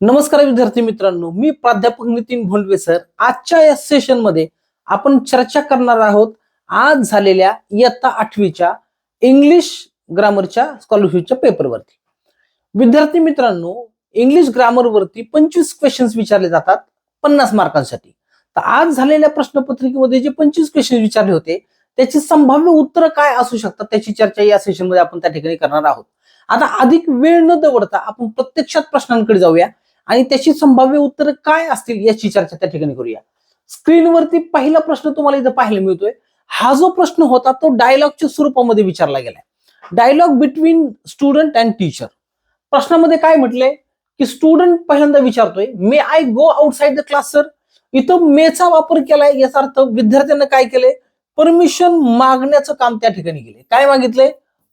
नमस्कार विद्यार्थी मित्रांनो, मी प्राध्यापक नितीन भोंडवे सर. आजच्या या सेशन मध्ये आपण चर्चा करणार आहोत आज झालेल्या इयत्ता 8वीच्या इंग्लिश ग्रामरच्या स्कॉलरशिपच्या पेपरवरती. विद्यार्थी मित्रांनो, इंग्लिश ग्रामरवरती 25 क्वेश्चन्स विचारले जातात 50 मार्कांसाठी. तर आज झालेल्या प्रश्नपत्रिकेमध्ये जे 25 क्वेश्चन विचारले होते त्याची संभाव्य उत्तरं काय असू शकतात त्याची चर्चा या सेशन मध्ये आपण त्या ठिकाणी करणार आहोत. आता अधिक वेळ न दवडता आपण प्रत्यक्षात प्रश्नांकडे जाऊया आणि त्याची संभाव्य उत्तर काय असतील याची चर्चा त्या ठिकाणी करूया. स्क्रीनवरती पहिला प्रश्न तुम्हाला इथं पाहायला मिळतोय. हा जो प्रश्न होता तो डायलॉगच्या स्वरूपामध्ये विचारला गेलाय. Dialogue between student and teacher. प्रश्नामध्ये काय म्हटलंय की स्टुडंट पहिल्यांदा विचारतोय, may I go outside the class sir. इथं मेचा वापर केलाय, याचा अर्थ विद्यार्थ्यांना काय केलंय, परमिशन मागण्याचं काम त्या ठिकाणी केले. काय मागितलंय,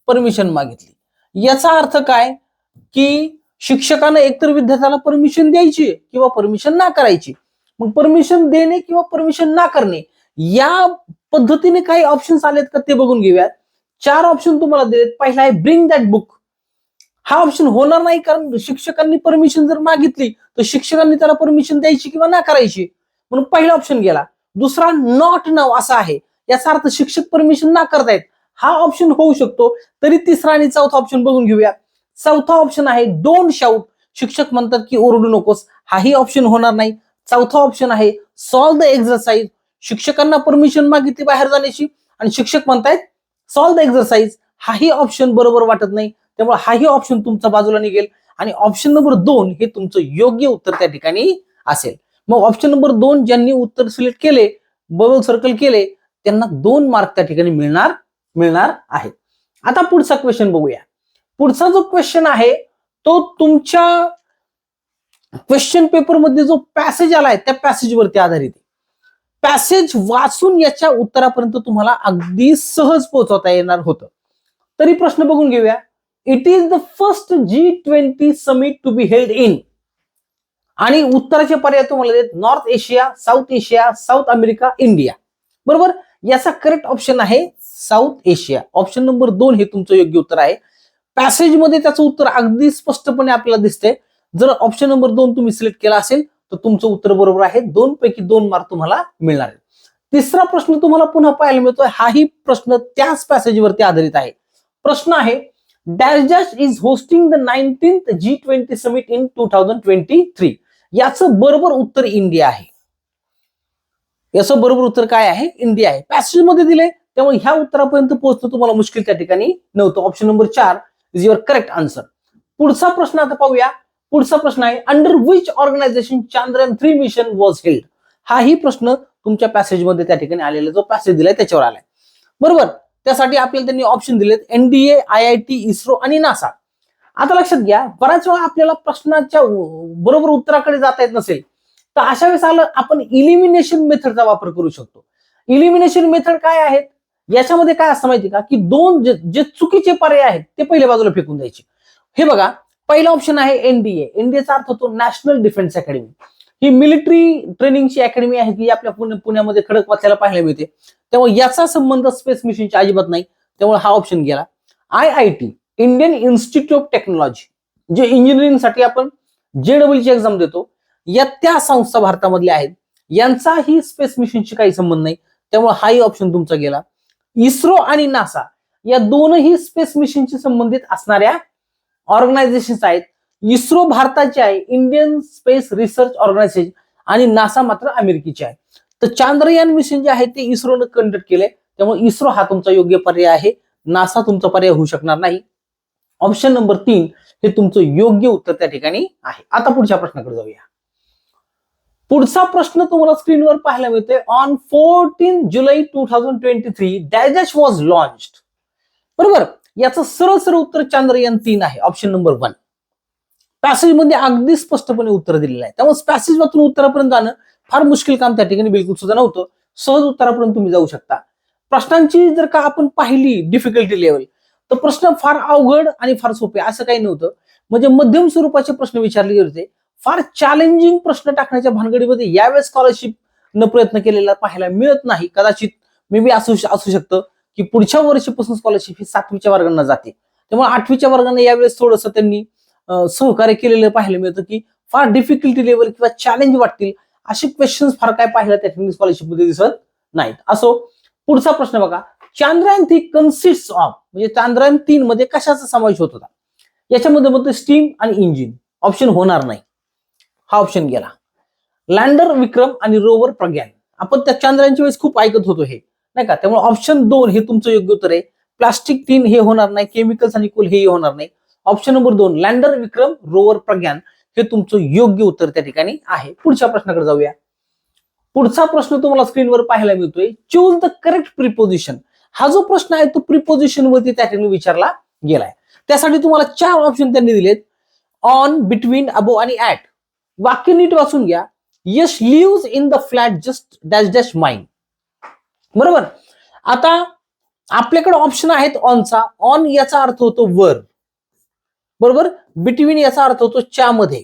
परमिशन मागितली. याचा अर्थ काय की शिक्षकानं एकतर विद्यार्थ्याला परमिशन द्यायची किंवा परमिशन ना करायची. मग परमिशन देणे किंवा परमिशन ना करणे या पद्धतीने काही ऑप्शन्स आलेत का ते बघून घेऊयात. 4 ऑप्शन तुम्हाला दिलेत. पहिला आहे ब्रिंग दॅट बुक. हा ऑप्शन होणार नाही, कारण शिक्षकांनी परमिशन जर मागितली तर शिक्षकांनी त्याला परमिशन द्यायची किंवा ना करायची, म्हणून पहिला ऑप्शन गेला. दुसरा नॉट नाव असा आहे, याचा अर्थ शिक्षक परमिशन ना करतायत, हा ऑप्शन होऊ शकतो. तरी तिसरा आणि चौथा ऑप्शन बघून घेऊया. चौथा ऑप्शन आहे डोंट शाउट. शिक्षक म्हणतात की ओरडू नकोस, हाही ऑप्शन होणार नाही. चौथा ऑप्शन आहे सॉल्व द एक्सरसाइज. शिक्षकांना परमिशन मागितली बाहेर जाण्याची आणि शिक्षक म्हणतायत सॉल्व द एक्सरसाइज, हाही ऑप्शन बरोबर वाटत नाही. त्यामुळे हाही ऑप्शन तुमचा बाजूला निघेल आणि ऑप्शन नंबर 2 हे तुमचं योग्य उत्तर त्या ठिकाणी असेल. मग ऑप्शन नंबर 2 ज्यांनी उत्तर सिलेक्ट केले, बरोबर सर्कल केले, त्यांना 2 मार्क त्या ठिकाणी मिळणार आहेत. आता पुढचा क्वेश्चन बघूया. पुढचा जो क्वेश्चन आहे तो तुमच्या क्वेश्चन पेपर मध्ये जो पॅसेज आलाय त्या पॅसेजवरती आधारित आहे. पॅसेज वाचून याच्या उत्तरापर्यंत तुम्हाला अगदी सहज पोहोचवता येणार होतं. तरी प्रश्न बघून घेऊया. It is the first G20 summit to be held in. आणि उत्तराचे पर्याय तुम्हाला देत North Asia, South America, India. बरोबर, याचा करेक्ट ऑप्शन आहे साऊथ एशिया. ऑप्शन नंबर 2 हे तुमचं योग्य उत्तर आहे. पॅसेज मध्ये त्याचं उत्तर अगदी स्पष्टपणे आपल्याला दिसतंय. जर ऑप्शन नंबर 2 तुम्ही सिलेक्ट केला असेल तर तुमचं उत्तर बरोबर आहे. 2 पैकी 2 मार्क तुम्हाला मिळणार आहे. तिसरा प्रश्न तुम्हाला पुन्हा पाहायला मिळतोय. हाही प्रश्न त्याच पॅसेजवरती आधारित आहे. प्रश्न आहे dash dash is hosting the 19th G20 summit in 2023. याचं बरोबर उत्तर इंडिया आहे. याचं बरोबर उत्तर काय आहे, इंडिया आहे. पॅसेज मध्ये दिले त्यामुळे ह्या उत्तरापर्यंत पोहोचणं तुम्हाला मुश्किल त्या ठिकाणी नव्हतं. Option number 4 is your correct answer. पुढचा प्रश्न आता पाहूया. पुढचा प्रश्न आहे under which organisation Chandrayaan 3 mission was held. हाही प्रश्न तुमच्या पॅसेजमध्ये त्या ठिकाणी आलेला जो पॅसेज दिलाय त्याच्यावर आलाय. बरोबर, त्यासाठी आपल्याला त्यांनी ऑप्शन दिलेत NDA, IIT, इस्रो आणि नासा. आता लक्षात घ्या, बऱ्याच वेळा आपल्याला प्रश्नाच्या बरोबर उत्तराकडे जाता येत नसेल तर अशा वेळेस आपण इलिमिनेशन मेथडचा वापर करू शकतो. इलिमिनेशन मेथड काय आहेत, याच्यामध्ये काय असतं माहिती का की 2 जे चुकीचे पर्याय आहेत ते पहिले बाजूला फेकून द्यायचे. हे बघा, पहिला ऑप्शन आहे NDA. NDAचा अर्थ होतो नॅशनल डिफेन्स अकॅडमी. ही मिलिटरी ट्रेनिंगची अकॅडमी आहे की आपल्या पुण्यामध्ये खडकवासल्याला पाहायला मिळते. त्यामुळे याचा संबंध स्पेस मिशनची अजिबात नाही, त्यामुळे हा ऑप्शन गेला. IIT, Indian institute of technology, जे इंजिनिअरिंगसाठी आपण JEE ची एक्झाम देतो, या त्या संस्था भारतामधल्या आहेत. यांचाही स्पेस मिशनशी काही संबंध नाही, त्यामुळे हाही ऑप्शन तुमचा गेला. इस्रो आणि नासा या दोनही स्पेस मिशनशी संबंधित असणाऱ्या ऑर्गनायझेशन आहेत. इस्रो भारताचे आहे, इंडियन स्पेस रिसर्च ऑर्गनायझेशन, आणि नासा मात्र अमेरिकेचे आहे. तर चांद्रयान मिशन जे आहे ते इस्रोनं कंडक्ट केले, त्यामुळे इस्रो हा तुमचा योग्य पर्याय आहे. नासा तुमचा पर्याय होऊ शकणार नाही. ऑप्शन नंबर 3 हे तुमचं योग्य उत्तर त्या ठिकाणी आहे. आता पुढच्या प्रश्नाकडे जाऊया. पुढचा प्रश्न तुम्हाला स्क्रीनवर पाहायला मिळतोय. On 14 July 2023 dash dash was launched. बरोबर, याचं सरळ उत्तर चांद्रयान 3 आहे. Option number 1. पॅसेज मध्ये अगदी स्पष्टपणे उत्तर दिलेलं आहे, त्यामुळे पॅसेज वाचून उत्तरापर्यंत जाणं फार मुश्किल काम त्या ठिकाणी बिलकुल सुद्धा नव्हतं. सहज उत्तरापर्यंत तुम्ही जाऊ शकता. प्रश्नांची जर का आपण पाहिली डिफिकल्टी लेवल तर प्रश्न फार अवघड आणि फार सोपे असं काही नव्हतं. म्हणजे मध्यम स्वरूपाचे प्रश्न विचारले गेले होते. फार चॅलेंजिंग प्रश्न टाकण्याच्या भानगडीमध्ये यावेळेस स्कॉलरशिप न प्रयत्न केलेला पाहायला मिळत नाही. कदाचित मे बी असू शकतं की पुढच्या वर्षीपासून स्कॉलरशिप ही 7वीच्या वर्गांना जाते, त्यामुळे 8वीच्या वर्गांना यावेळेस थोडंसं त्यांनी सहकार्य केलेलं पाहायला मिळतं की फार डिफिकल्टी लेवल किंवा चॅलेंज वाटतील असे क्वेश्चन्स फार काय पाहिलं त्या ठिकाणी स्कॉलरशिप मध्ये दिसत नाहीत. असो, पुढचा प्रश्न बघा. चांद्रयान-3 कन्सिस्ट्स ऑफ, म्हणजे चांद्रयान-3 मध्ये कशाचा समावेश होत होता? याच्यामध्ये म्हणतो स्टीम आणि इंजिन. ऑप्शन होणार नाही, हा ऑप्शन गेला. लँडर विक्रम आणि रोवर प्रज्ञान, आपण त्या चांद्रयानच्या वेळेस खूप ऐकत होतो हे, नाही का? त्यामुळे ऑप्शन 2 हे तुमचं योग्य उत्तर आहे. प्लास्टिक 3 हे होणार नाही, केमिकल्स आणि कोल हे होणार नाही. ऑप्शन नंबर 2 लँडर विक्रम रोवर प्रज्ञान हे तुमचं योग्य उत्तर त्या ठिकाणी आहे. पुढच्या प्रश्नाकडे जाऊया. पुढचा प्रश्न तुम्हाला स्क्रीनवर पाहायला मिळतोय, चूज द करेक्ट प्रिपोजिशन. हा जो प्रश्न आहे तो प्रिपोजिशन वरती त्या ठिकाणी विचारला गेलाय. त्यासाठी तुम्हाला 4 ऑप्शन त्यांनी दिलेत, ऑन, बिटवीन, अबो आणि ऍट. वाक्य नीट वाचून घ्या. Yash lives in the flat just dash dash mine. बरोबर. आता आपल्याकडे ऑप्शन आहेत ऑनचा. ऑन याचा अर्थ होतो वर, बरोबर. बिटवीन याचा अर्थ होतो च्यामध्ये,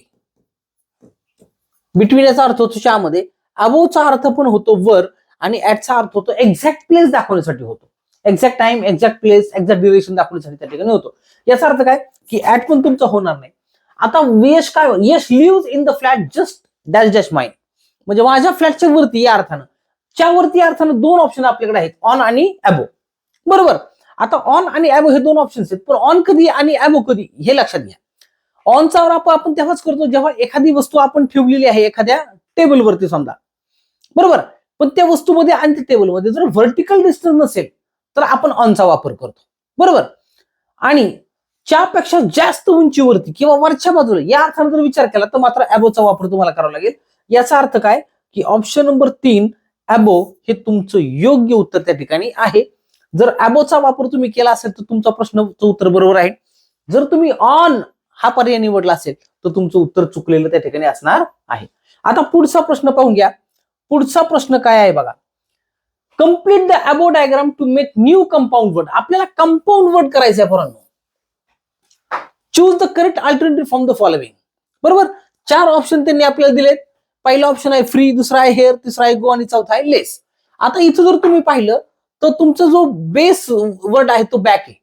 बिटवीन याचा अर्थ होतो च्यामध्ये. अबोवचा अर्थ पण होतो वर, आणि ऍटचा अर्थ होतो एक्झॅक्ट प्लेस दाखवण्यासाठी होतो. Exact time, exact place, exact duration दाखवण्यासाठी त्या ठिकाणी होतो. याचा अर्थ काय की ऍट पण तुमचा होणार नाही. आता यश काय, Yash lives in the flat just dash dash mine, म्हणजे माझ्या फ्लॅटच्या वरती या अर्थानं, च्या वरती या अर्थानं 2 ऑप्शन आपल्याकडे आहेत, ऑन आणि अबो. बरोबर. आता ऑन आणि अबो हे 2 ऑप्शन्स आहेत, पण ऑन कधी आणि अबो कधी हे लक्षात घ्या. ऑनचा वापर आपण तेव्हाच करतो जेव्हा एखादी वस्तू आपण ठेवलेली आहे एखाद्या टेबलवरती समजा, बरोबर. पण त्या वस्तूमध्ये आणि त्या टेबलमध्ये जर व्हर्टिकल डिस्टन्स नसेल तर आपण ऑनचा वापर करतो, बरोबर. आणि च्यापेक्षा जास्त उंचीवरती किंवा वरच्या बाजूला या अर्थाने जर विचार केला तर मात्र अबोचा वापर तुम्हाला करावा लागेल. याचा अर्थ काय की ऑप्शन नंबर 3 अबो हे तुमचं योग्य उत्तर त्या ठिकाणी आहे. जर अबोचा वापर तुम्ही केला असेल तर तुमचा प्रश्नाचं उत्तर बरोबर आहे. जर तुम्ही ऑन हा पर्याय निवडला असेल तर तुमचं उत्तर चुकलेलं त्या ठिकाणी असणार आहे. आता पुढचा प्रश्न पाहून घ्या. पुढचा प्रश्न काय आहे बघा. Complete the above diagram to make new compound word. आपल्याला कंपाऊंड वर्ड करायचं आहे पोरांनो. Choose the correct alternative from the following. बरोबर. 4 ऑप्शन त्यांनी आपल्याला दिलेत. पहिला ऑप्शन आहे फ्री, दुसरा आहे हेअर, तिसरा आहे गो आणि चौथा आहे लेस. आता इथं जर तुम्ही पाहिलं तर तुमचा जो बेस वर्ड आहे तो बॅक आहे.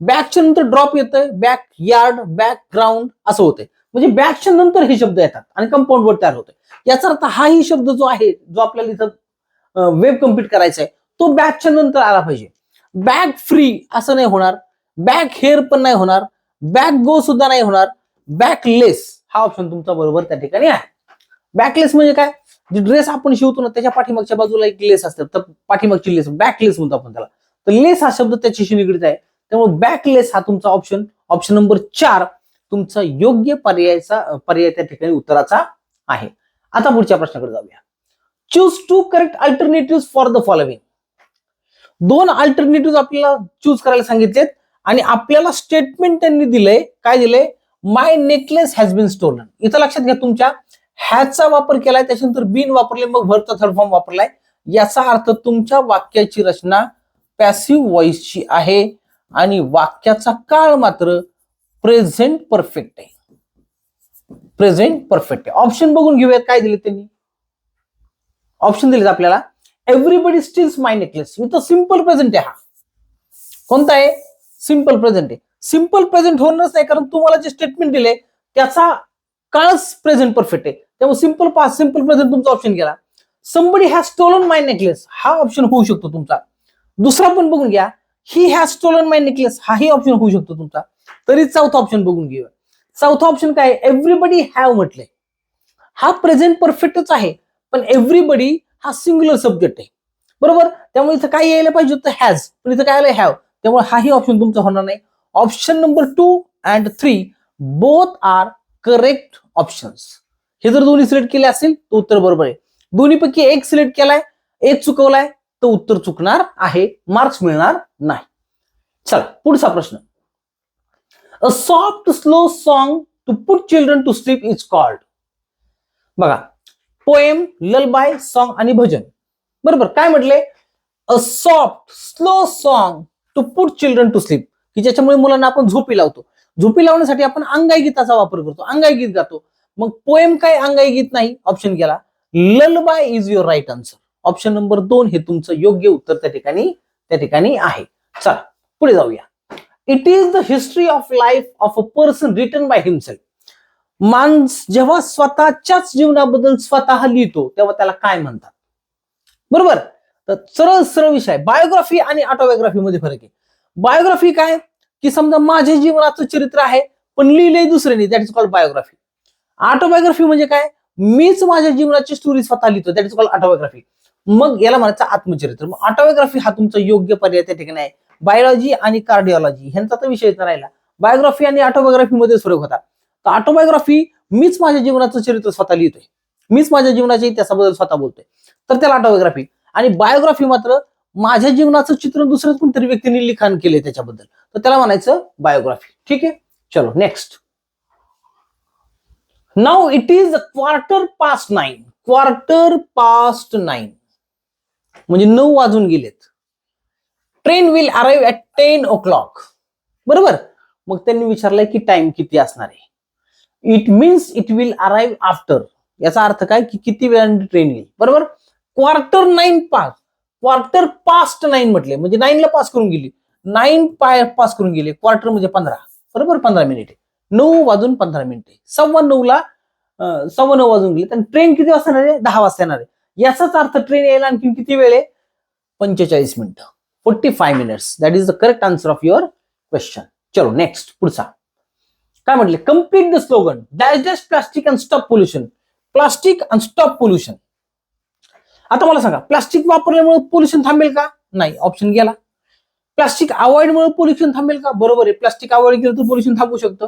बॅकच्या नंतर ड्रॉप येतोय, बॅक यार्ड, बॅक ग्राउंड असं होतंय. म्हणजे बॅकच्या नंतर हे शब्द येतात आणि कंपाऊंड वर्ड तयार होतोय. याचा अर्थ हाही शब्द जो आहे जो आपल्याला इथं वेब कम्प्लीट करायचा आहे तो बॅकच्या नंतर आला पाहिजे. बॅक फ्री असं नाही होणार, बॅक हेअर पण नाही होणार, बॅक गो सुद्धा नाही होणार, बॅकलेस हा ऑप्शन तुमचा बरोबर त्या ठिकाणी आहे. बॅकलेस म्हणजे काय, जे ड्रेस आपण शिवतो ना त्याच्या पाठीमागच्या बाजूला एक लेस असते, तर पाठीमागची लेस बॅकलेस म्हणतो आपण त्याला. तर लेस हा शब्द त्याच्याशी निगडीत आहे. त्यामुळे बॅकलेस हा तुमचा ऑप्शन नंबर 4 तुमचा योग्य पर्याय त्या ठिकाणी उत्तराचा आहे. आता पुढच्या प्रश्नाकडे जाऊया. Choose 2 correct alternative for the following. 2 alternative आपल्याला चूज करायला सांगितलेत आणि आपल्याला स्टेटमेंट त्यांनी दिलंय. काय दिलंय, माय नेकलेस हॅज बीन स्टोलन. इथं लक्षात घ्या तुमच्या हॅजचा वापर केलाय, त्याच्यानंतर बीन वापरले, मग व्हर्बचा थर्ड फॉर्म वापरलाय. याचा अर्थ तुमच्या वाक्याची रचना पॅसिव्ह व्हॉइसची आहे आणि वाक्याचा काळ मात्र प्रेझेंट परफेक्ट आहे. प्रेझेंट परफेक्ट आहे. ऑप्शन बघून घेऊयात काय दिले त्यांनी. ऑप्शन दिलेत आपल्याला एव्हरीबडी स्टील्स माय नेकलेस. इथं सिंपल प्रेझेंट आहे. हा कोणता आहे, सिंपल प्रेझेंट आहे. सिंपल प्रेझेंट होणारच नाही कारण तुम्हाला जे स्टेटमेंट दिले त्याचा काळच प्रेझेंट परफेक्ट आहे. त्यामुळे सिंपल पास्ट, सिंपल प्रेझेंट तुमचा ऑप्शन गेला. Somebody has stolen my necklace हा ऑप्शन होऊ शकतो तुमचा. दुसरा पण बघून घ्या, he has stolen my necklace हाही ऑप्शन होऊ शकतो तुमचा. तरी चौथा ऑप्शन बघून घेऊया. चौथा ऑप्शन काय, एव्हरीबडी हॅव म्हटलंय. हा प्रेझेंट परफेक्टच आहे पण एव्हरीबडी हा सिंग्युलर सब्जेक्ट आहे, बरोबर. त्यामुळे इथं काय यायला पाहिजे होतं हॅज, पण इथं काय आलं हॅव. त्यामुळे हाही ऑप्शन तुमचा होणार नाही. Option number 2 and 3 both are correct options. हे जर दोन्ही सिलेक्ट केले असेल तर उत्तर बरोबर आहे. दोन्हीपैकी एक सिलेक्ट केलाय, एक चुकवलाय तर उत्तर चुकणार आहे, मार्क्स मिळणार नाही. चला पुढचा प्रश्न. A soft slow song to put children to sleep is called. बघा, पोएम, ललबाय, सॉन्ग आणि भजन. बरोबर. काय म्हटले, a soft slow song to put children to sleep, की ज्याच्यामुळे मुलांना आपण झोपी लावतो. झोपी लावण्यासाठी आपण अंगाई गीताचा वापर करतो, अंगाई गीत गातो. मग पोएम काय अंगाई गीत नाही, ऑप्शन गेला. Lullaby is your right answer. Option number 2 हे तुमचं योग्य उत्तर त्या ठिकाणी आहे. चला पुढे जाऊया. It is the history of life of a person written by himself. माणूस जेव्हा स्वतःच्याच जीवनाबद्दल स्वतः लिहितो तेव्हा त्याला काय म्हणतात? बरोबर. तर सरळ सरळ विषय, बायोग्राफी आणि ऑटोबायोग्राफी मध्ये फरक आहे. बायोग्राफी काय, की समजा माझ्या जीवनाचं चरित्र आहे पण लिहिलंय दुसऱ्याने, that is called biography. Autobiography म्हणजे काय, मीच माझ्या जीवनाची स्टोरी स्वतः लिहितो, दॅट इज कॉल्ड ऑटोबायोग्राफी. मग याला म्हणायचं आत्मचरित्र. मग ऑटोबायोग्राफी हा तुमचा योग्य पर्याय त्या ठिकाणी आहे. बायोलॉजी आणि कार्डिओलॉजी ह्यांचा तर विषयच राहिला. बायोग्राफी आणि ऑटोबायोग्राफी मध्ये फरक होता. तर ऑटोबायोग्राफी, मीच माझ्या जीवनाचं चरित्र स्वतः लिहितोय, मीच माझ्या जीवनाच्या इतिहासाबद्दल स्वतः बोलतोय, तर त्याला ऑटोबायोग्राफी. आणि बायोग्राफी मात्र माझ्या जीवनाचं चित्र दुसऱ्याच कोणतरी व्यक्तीने लिखाण केले त्याच्याबद्दल, तर त्याला म्हणायचं बायोग्राफी. ठीक आहे, चलो नेक्स्ट. Now it is 9:15. 9:15 म्हणजे 9 वाजून गेलेत. Train will arrive at 10 o'clock. बरोबर. मग त्यांनी विचारलंय की टाइम किती असणार आहे. It means it will arrive after. याचा अर्थ काय, की किती वेळाने ट्रेन येईल. बरोबर. 9:15 म्हटले म्हणजे 9 ला पास करून गेली, 9 पास करून गेले. क्वार्टर म्हणजे 15. बरोबर, 15 मिनिटे. 9 वाजून 15 मिनिटे. 9:15 9:15 वाजून गेले. आणि ट्रेन किती वाजता येणार आहे, 10 वाजता येणार आहे. याचाच अर्थ ट्रेन यायला आणखी किती वेळ आहे, 45 मिनिटं, 45 minutes. That is the correct answer of your question. चलो नेक्स्ट, पुढचा काय म्हटले, complete the slogan. Dash plastic and stop pollution. Plastic and stop pollution. आता मला सांगा, प्लास्टिक वापरल्यामुळे पोल्युशन थांबेल का? नाही, ऑप्शन गेला. प्लास्टिक अवॉइडमुळे पोल्युशन थांबेल का? बरोबर आहे, प्लास्टिक अवॉइड केलं तर पोल्युशन थांबू शकतं.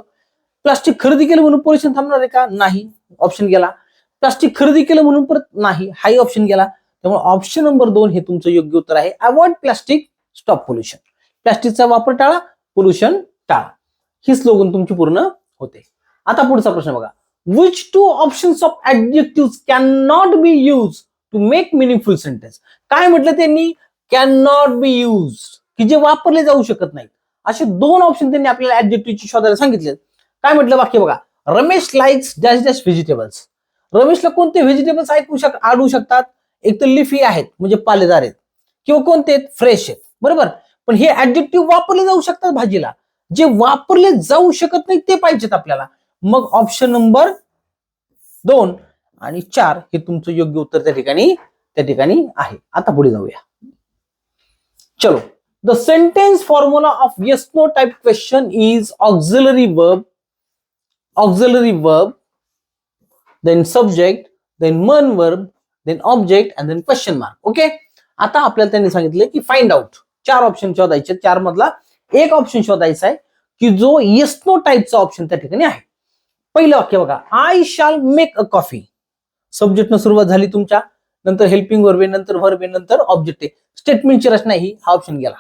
प्लास्टिक खरेदी केलं म्हणून पोल्युशन थांबणार आहे का? नाही, ऑप्शन गेला. प्लास्टिक खरेदी केलं म्हणून परत नाही, हाही ऑप्शन गेला. त्यामुळे ऑप्शन नंबर 2 हे तुमचं योग्य उत्तर आहे. Avoid plastic, stop pollution. प्लास्टिकचा वापर टाळा, पोल्युशन टाळा. ही स्लोगन तुमची पूर्ण होते. आता पुढचा प्रश्न बघा. Which 2 options of adjective can not be use to make meaningful sentence. काय म्हटलं त्यांनी, कॅन नॉट बी यूज, की जे वापरले जाऊ शकत नाहीत. असे 2 ऑप्शन त्यांनी आपल्याला ऍडजेक्टिव्हची शोधायला सांगितले. काय म्हटलं वाक्य बघा, Ramesh likes dash dash vegetables. रमेशला कोणते व्हेजिटेबल्स आवडू शकतात, एक तर लिफी आहेत म्हणजे पालेदार आहेत, किंवा कोणते आहेत, फ्रेश आहेत. बरोबर. पण हे ऍडजेक्टिव्ह वापरले जाऊ शकतात भाजीला, जे वापरले जाऊ शकत नाही ते पाहिजेत आपल्याला. मग ऑप्शन नंबर 2 आणि 4 हे तुमचं योग्य उत्तर त्या ठिकाणी आहे. आता पुढे जाऊया. चलो, the sentence formula of yes no type question is auxiliary verb, then subject, then one verb, then object and then question mark. Okay. आता आपल्याला त्यांनी सांगितलं की फाइंड आउट, 4 ऑप्शन शोधायचे. 4 मधला एक ऑप्शन शोधायचा आहे की जो येस नो टाइपचा ऑप्शन त्या ठिकाणी आहे. पहिलं वाक्य बघा, I shall make a coffee. Subject न सुरुवात झाली तुमच्या, नंतर हेल्पिंग वर्ब आहे, नंतर वर्ब आहे, नंतर ऑब्जेक्ट आहे. स्टेटमेंटची रचना ही, हा ऑप्शन गेला.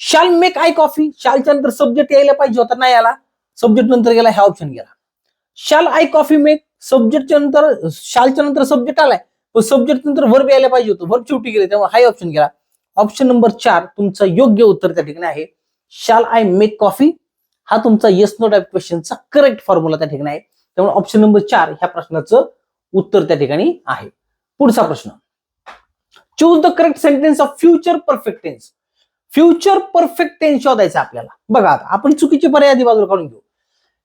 शॅल मेक आय कॉफी, शॅलच्या नंतर सब्जेक्ट यायला पाहिजे होता, नाही आला. सब्जेक्ट नंतर गेला, हा ऑप्शन गेला. शॅल आय कॉफी मेक, सब्जेक्टच्या नंतर शालच्या नंतर सब्जेक्ट आलाय, पण सब्जेक्ट नंतर वर्ब यायला पाहिजे होतं, वर्ब शेवटी गेले, त्यामुळे हाय ऑप्शन गेला. ऑप्शन नंबर 4 तुमचं योग्य उत्तर त्या ठिकाणी आहे. शॅल आय मेक कॉफी हा तुमचा येस नो टाइप क्वेश्चनचा करेक्ट फॉर्म्युला त्या ठिकाणी आहे. त्यामुळे ऑप्शन नंबर 4 ह्या प्रश्नाचं उत्तर त्या ठिकाणी आहे. पुढचा प्रश्न, choose the correct sentence of future perfect tense. Future perfect tense शोधायचं आपल्याला. बघा, आपण चुकीचे पर्याय आधी बाजूला काढून घेऊ.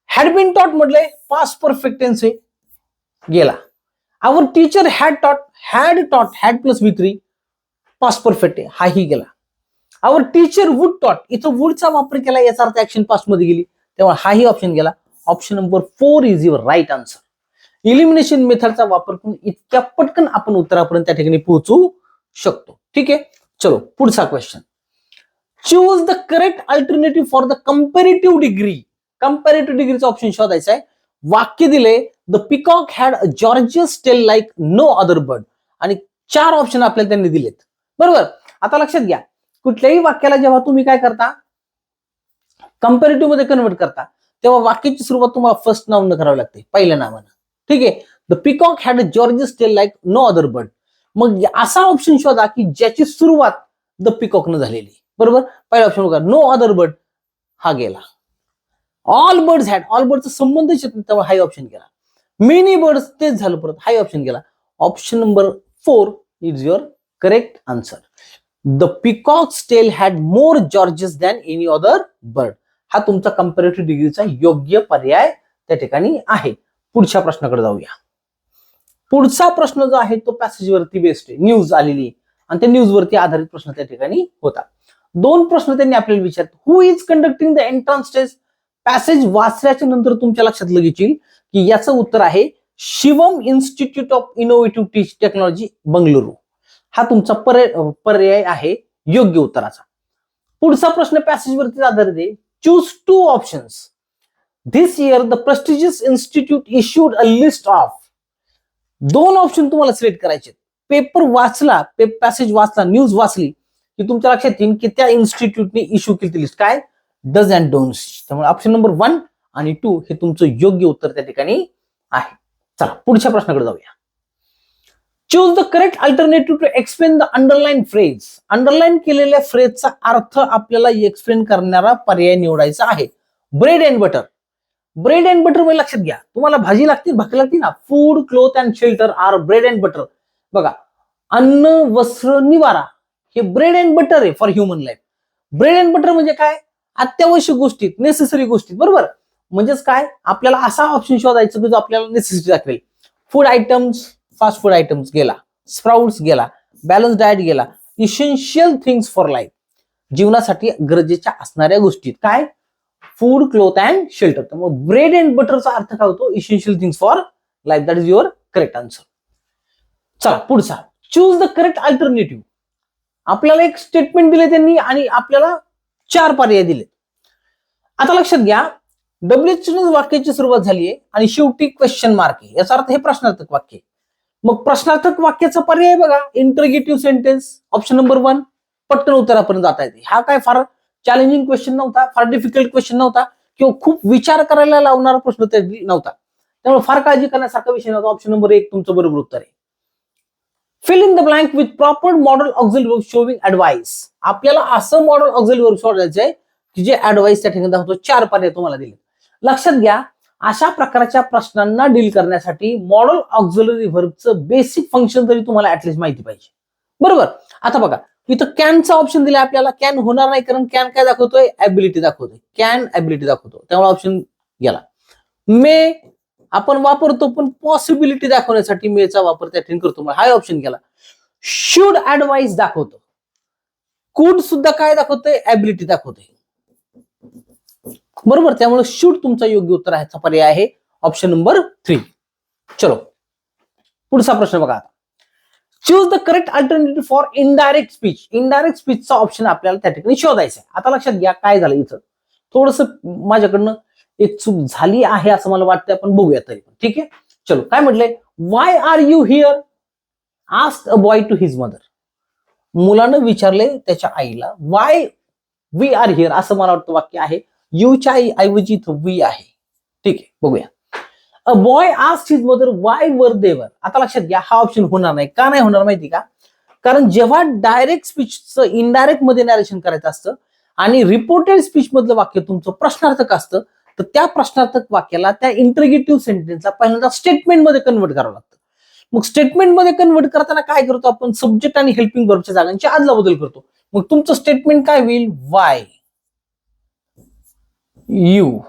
हॅड बीन टॉट म्हटले, पास्ट परफेक्ट टेन्स आहे, गेला. आवर टीचर हॅड टॉट, had plus V3 past perfect आहे, हाही गेला. आवर टीचर वुड टॉट, इथं वुडचा वापर केला, याचा अर्थ ऍक्शन पास्ट मध्ये गेली, तेव्हा हाही ऑप्शन गेला. Option number 4 is your right answer. Elimination मेथडचा वापर करून इतक्या पटकन आपण उत्तरापर्यंत त्या ठिकाणी पोहोचू शकतो. ठीक आहे, चलो पुढचा question. Choose the correct alternative for the comparative degree. Comparative डिग्रीचा ऑप्शन शोधायचा आहे. वाक्य दिले, the peacock had a gorgeous tail like no other bird, आणि 4 ऑप्शन आपल्याला त्यांनी दिलेत. बरोबर. आता लक्षात घ्या, कुठल्याही वाक्याला जेव्हा तुम्ही काय करता, कंपॅरेटिव्ह मध्ये कन्वर्ट करता, तेव्हा वाक्याची सुरुवात तुम्हाला फर्स्ट नाउन करावी लागते, पहिल्या नावानं. ठीक आहे. The peacock had a gorgeous tail like no other bird. मग असा ऑप्शन शोधा की ज्याची सुरुवात द पिकॉकनं झालेली. बरोबर. पहिला ऑप्शन बघा, नो अदर बर्ड, हा गेला. ऑल बर्ड्स हॅड, ऑल बर्डचा संबंधच येत नाही, तेव्हा हाय ऑप्शन गेला. मेनी बर्ड्स, तेच झालं, परत हाय ऑप्शन गेला. Option number 4 is your correct answer. The peacock's tail had more gorgeous than any other bird, हा तुमचा कंपॅरेटिव्ह डिग्रीचा योग्य पर्याय त्या ठिकाणी आहे. पुढच्या प्रश्नाकडे जाऊया. पुढचा प्रश्न जो आहे तो पॅसेजवरती बेस्ड आहे, न्यूज आलेली आणि त्या न्यूजवरती आधारित प्रश्न त्या ठिकाणी होता. 2 प्रश्न त्यांनी आपल्याला विचारले. Who is conducting the entrance test? Passage वाचल्याच्या नंतर तुमच्या लक्षात लगेच येईल की याचं उत्तर आहे Shivam institute of innovative technology Bengaluru. हा तुमचा पर्याय आहे योग्य उत्तराचा. पुढचा प्रश्न पॅसेजवरती आधारित आहे. Choose 2 options. This year the prestigious institute issued a list of. 2 option तुम्हाला सिलेक्ट करायचे. पेपर वाचला, पॅसेज वाचला, न्यूज वाचली की तुमच्या लक्षात येईल की त्या इन्स्टिट्यूटने इश्यू केली लिस्ट. काय? Does and don'ts. त्यामुळे ऑप्शन नंबर 1 आणि 2 हे तुमचं योग्य उत्तर त्या ठिकाणी आहे. चला पुढच्या प्रश्नाकडे जाऊया. Choose the correct alternative to explain the underline phrase. Underline केलेल्या फ्रेजचा अर्थ आपल्याला एक्सप्लेन करणारा पर्याय निवडायचा आहे. Bread and butter. Bread and butter मध्ये लक्षात घ्या, तुम्हाला भाजी लागते, भाकरी लागते ना. Food, cloth and shelter are bread and butter. बघा, अन्न, वस्त्र, निवारा हे ब्रेड अँड बटर आहे for human life. Bread and butter म्हणजे काय? अत्यावश्यक गोष्टीत, नेसेसरी गोष्टीत, बरोबर. म्हणजेच काय, आपल्याला असा ऑप्शन शोधायचा की जो आपल्याला नेसेसिटी दाखवेल. Food items, fast food items गेला, स्प्राउट्स गेला, बॅलन्स डाएट गेला, इसेन्शियल थिंग्स फॉर लाईफ, जीवनासाठी गरजेच्या असणाऱ्या गोष्टी. काय? Food, cloth and shelter. त्यामुळे ब्रेड अँड बटरचा अर्थ काय होतो? Essential things for life. That is your correct answer. चला पुढचा. Choose the correct alternative. आपल्याला एक स्टेटमेंट दिले त्यांनी आणि आपल्याला 4 पर्याय दिले. आता लक्षात घ्या, डब्ल्यूएच वाक्याची सुरुवात झाली आहे आणि शेवटी क्वेश्चन मार्क आहे. याचा अर्थ हे प्रश्नार्थक वाक्य. मग प्रश्नार्थक वाक्याचा पर्याय बघा, इंटरगेटिव्ह सेंटेन्स, ऑप्शन नंबर 1. पटकन उत्तरापर्यंत जाता येते. हा काय फार चॅलेंजिंग क्वेश्चन नव्हता, फार डिफिकल्ट क्वेश्चन नव्हता किंवा खूप विचार करायला लावणारा प्रश्न तरी नव्हता. त्यामुळे फार काळजी करण्यासारखा विषय नव्हता. ऑप्शन नंबर 1 तुमचं बरोबर उत्तर आहे. Fill in the blank with proper modal auxiliary verb showing advice. आपल्याला असं मॉडेल ऑक्झिलरी वर्ब शोधायचं आहे की जे ऍडवाइस त्या ठिकाणी दाखवतो. 4 पर्याय तुम्हाला दिले. लक्षात घ्या, अशा प्रकारच्या प्रश्नांना डील करण्यासाठी मॉडेल ऑक्झिलरी व्हर्बचं बेसिक फंक्शन तरी तुम्हाला ऍटलीस्ट माहिती पाहिजे, बरोबर. आता बघा, इथं कॅनचा ऑप्शन दिला आपल्याला. कॅन होणार नाही, कारण कॅन काय दाखवतोय? ऍबिलिटी दाखवतोय. कॅन ऍबिलिटी दाखवतो, त्यामुळे ऑप्शन गेला. मे आपण वापरतो पण पॉसिबिलिटी दाखवण्यासाठी मेचा वापर त्या ठिकाणी करतो, हा ऑप्शन गेला. शुड ऍडवाइस दाखवतो. कुड सुद्धा काय दाखवतोय? ऍबिलिटी दाखवतोय, बरोबर. त्यामुळे शुड तुमचा योग्य उत्तर आहे. पर्याय आहे ऑप्शन नंबर 3. चलो पुढचा प्रश्न बघा. Choose the correct alternative for indirect speech. Indirect स्पीचचा ऑप्शन आपल्याला त्या ठिकाणी शोधायचा आहे. आता लक्षात घ्या काय झालं इथं. थोडस माझ्याकडनं एक चूक झाली आहे असं मला वाटतं, आपण बघूया तरी पण. ठीक आहे, चलो. काय म्हटलंय? Why are you here? Asked a boy to his mother. मुलानं विचारले त्याच्या आईला वाय वी आर हिअर, असं मला वाटतं वाक्य आहे. यूच्या ऐवजी इथं वी आहे. ठीक आहे, बघूया. A boy asked his mother why were they वर. आता लक्षात घ्या, हा ऑप्शन होणार नाही. का नाही होणार माहिती का? कारण जेव्हा डायरेक्ट स्पीचचं इनडायरेक्ट मध्ये नॅरेशन करायचं असतं आणि रिपोर्टेड स्पीच मधलं वाक्य तुमचं प्रश्नार्थक असतं, तर त्या प्रश्नार्थक वाक्याला त्या इंटरगेटिव्ह सेंटेन्सला पहिल्यांदा स्टेटमेंटमध्ये कन्वर्ट करावं लागतं. मग स्टेटमेंटमध्ये कन्वर्ट करताना काय करतो आपण? सब्जेक्ट आणि हेल्पिंग वर्बच्या जागांची आदला बदल करतो. मग तुमचं स्टेटमेंट काय होईल? Y you.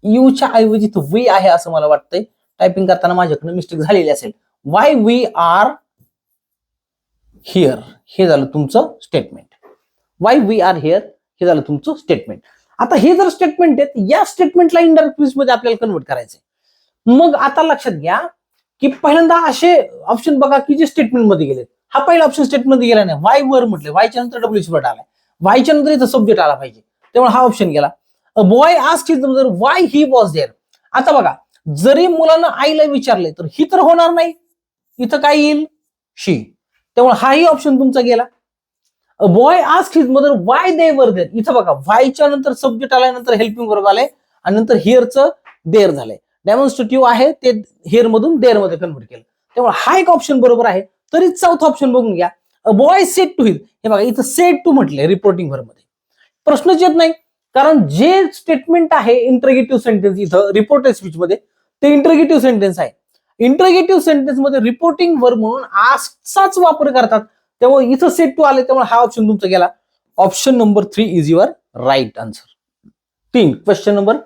यूच्या ऐवजी तो वी आहे असं मला वाटतंय. टायपिंग करताना माझ्याकडनं मिस्टेक झालेली असेल. वाय वी आर हिअर हे झालं तुमचं statement. Why we are here हे झालं तुमचं स्टेटमेंट. आता हे जर स्टेटमेंट आहे, या स्टेटमेंटला इनडायरेक्ट स्पीच मध्ये आपल्याला कन्वर्ट करायचंय. मग आता लक्षात घ्या की पहिल्यांदा असे ऑप्शन बघा की जे स्टेटमेंट मध्ये गेले. हा पहिला ऑप्शन स्टेटमेंट मध्ये गेला नाही. वाय वर म्हटलं, वायच्या नंतर डब्ल्यूच वर्ड आलाय, वायच्या नंतर इथं सब्जेक्ट आला पाहिजे, त्यामुळे हा ऑप्शन गेला. A boy asked his mother why he was there. आता बघा, जरी मुलानं आईला विचारले तर ही तर होणार नाही, इथं काय येईल? शी. त्यामुळे हाही ऑप्शन तुमचा गेला. A boy asked his mother why they were there. इथं बघा, व्हायच्या नंतर सब्जेक्ट आलाय, नंतर हेल्पिंग वर्ब आलाय आणि नंतर हिअरचं देअर झालंय. डेमॉन्स्ट्रेटिव्ह आहे ते हिअर मधून देअर मध्ये कन्वर्ट केलं, त्यामुळे हा एक ऑप्शन बरोबर आहे. तरी चौथा ऑप्शन बघून घ्या. A boy said to his. हे बघा, इथं सेड टू म्हटलंय रिपोर्टिंग वर्ब मध्ये, प्रश्नच येत नाही. कारण जे स्टेटमेंट आहे इंटरगेटिव्ह सेंटेन्स इथं रिपोर्टेड स्पीच मध्ये, ते इंटरगेटिव्ह सेंटेन्स आहे. इंटरगेटिव्ह सेंटेन्स मध्ये रिपोर्टिंग वर्ब म्हणून आस्कचाच वापर करतात, त्यामुळे इथं सेड टू आले, त्यामुळे हा ऑप्शन तुमचा गेला. Option number 3 is your right answer. 3 question number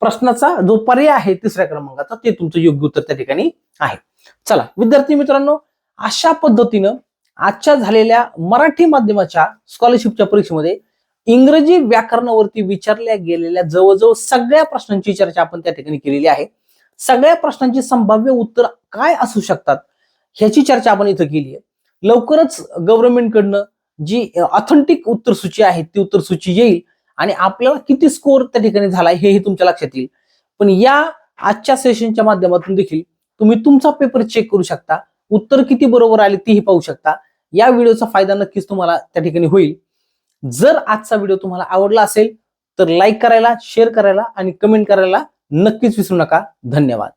प्रश्नाचा जो पर्याय आहे तिसऱ्या क्रमांकाचा ते तुमचं योग्य उत्तर त्या ठिकाणी आहे. चला विद्यार्थी मित्रांनो, अशा पद्धतीनं आजच्या झालेल्या मराठी माध्यमाच्या स्कॉलरशिपच्या परीक्षेमध्ये इंग्रजी व्याकरणावरती विचारल्या गेलेल्या जवळजवळ सगळ्या प्रश्नांची चर्चा आपण त्या ठिकाणी केलेली आहे. सगळ्या प्रश्नांची संभाव्य उत्तर काय असू शकतात ह्याची चर्चा आपण इथं केली आहे. लवकरच गव्हर्नमेंटकडनं जी ऑथेंटिक उत्तर सूची आहे ती उत्तर सूची येईल आणि आपल्याला किती स्कोअर त्या ठिकाणी झालाय हेही तुमच्या लक्षात येईल. पण या आजच्या सेशनच्या माध्यमातून देखील तुम्ही तुमचा पेपर चेक करू शकता, उत्तर किती बरोबर आले तेही पाहू शकता. या व्हिडिओचा फायदा नक्कीच तुम्हाला त्या ठिकाणी होईल. जर आजचा व्हिडिओ तुम्हाला आवडला असेल तर लाईक करायला, शेअर करायला आणि कमेंट करायला नक्कीच विसरू नका. धन्यवाद.